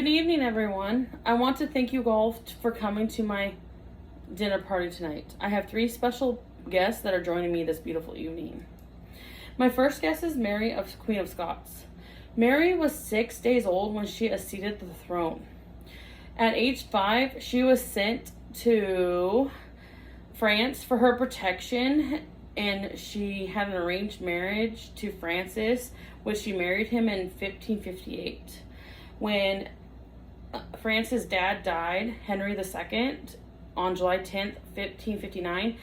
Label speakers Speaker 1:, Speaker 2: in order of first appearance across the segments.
Speaker 1: Good evening, everyone. I want to thank you all for coming to my dinner party tonight. I have 3 special guests that are joining me this beautiful evening. My first guest is Mary, Queen of Scots. Mary was 6 days old when she acceded to the throne. At age 5, she was sent to France for her protection, and she had an arranged marriage to Francis, which she married him in 1558. When Francis' dad died, Henry II, on July 10th, 1559,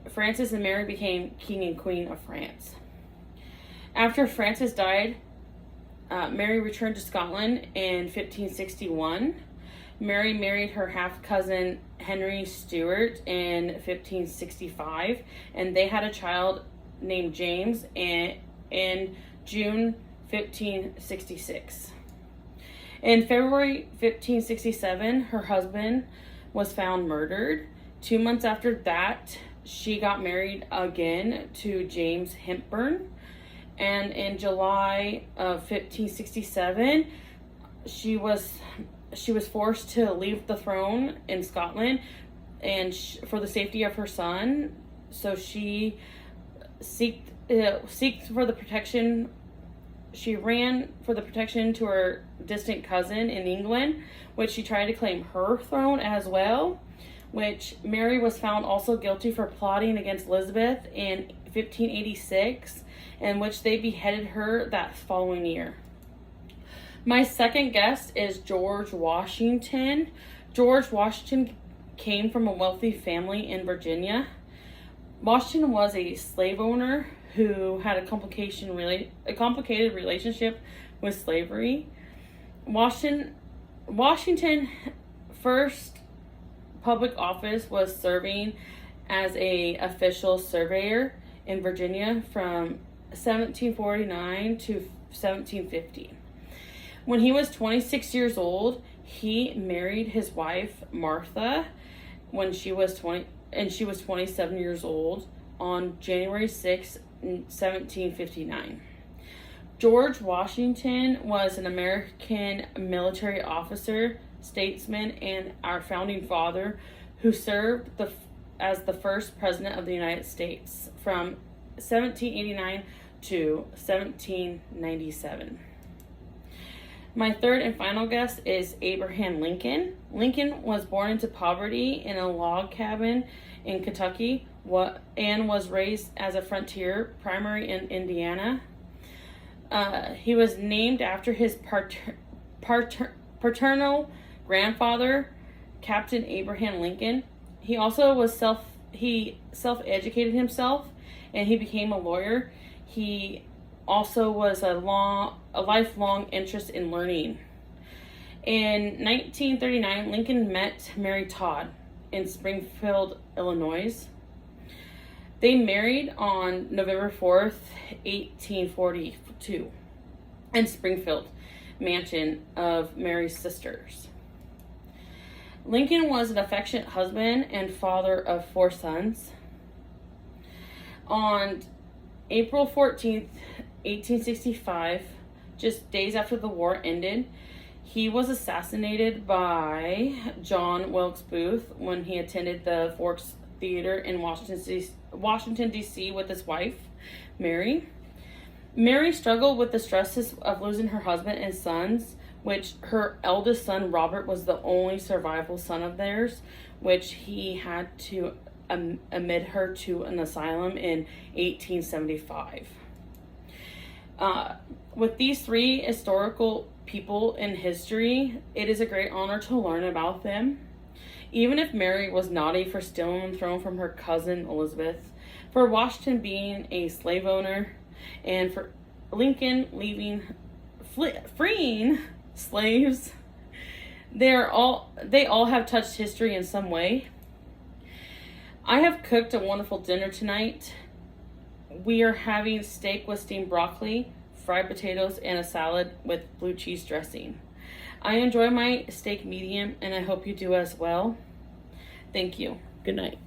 Speaker 1: Francis and Mary became King and Queen of France. After Francis died, Mary returned to Scotland in 1561. Mary married her half-cousin Henry Stuart in 1565, and they had a child named James in June 1566. In February 1567, her husband was found murdered. 2 months after that, she got married again to James Hepburn. And in July of 1567, she was forced to leave the throne in Scotland and for the safety of her son. So she seeked for the protection. She ran for the protection to her distant cousin in England, which she tried to claim her throne as well, which Mary was found also guilty for plotting against Elizabeth in 1586, in which they beheaded her that following year. My second guest is George Washington. George Washington came from a wealthy family in Virginia. Washington was a slave owner who had a complicated relationship with slavery. Washington's first public office was serving as a official surveyor in Virginia from 1749 to 1750. When he was 26 years old, he married his wife Martha when she was 27 years old on January 6, 1759. George Washington was an American military officer, statesman, and our founding father who served as the first president of the United States from 1789 to 1797. My third and final guest is Abraham Lincoln. Lincoln was born into poverty in a log cabin in Kentucky and was raised as a frontier primary in Indiana. He was named after his paternal grandfather, Captain Abraham Lincoln. He also was self-educated himself, and he became a lawyer. He also was a lifelong interest in learning. In 1939, Lincoln met Mary Todd in Springfield, Illinois. They married on November 4th, 1842, in Springfield mansion of Mary's sisters. Lincoln was an affectionate husband and father of 4 sons. On April 14th, 1865, just days after the war ended, he was assassinated by John Wilkes Booth when he attended the Forks Theater in Washington, D.C. with his wife, Mary. Mary struggled with the stresses of losing her husband and sons, which her eldest son, Robert, was the only survivable son of theirs, which he had to admit her to an asylum in 1875. With these 3 historical people in history, it is a great honor to learn about them. Even if Mary was naughty for stealing the throne from her cousin Elizabeth, for Washington being a slave owner, and for Lincoln freeing slaves, they all have touched history in some way. I have cooked a wonderful dinner tonight. We are having steak with steamed broccoli, fried potatoes, and a salad with blue cheese dressing. I enjoy my steak medium, and I hope you do as well. Thank you. Good night.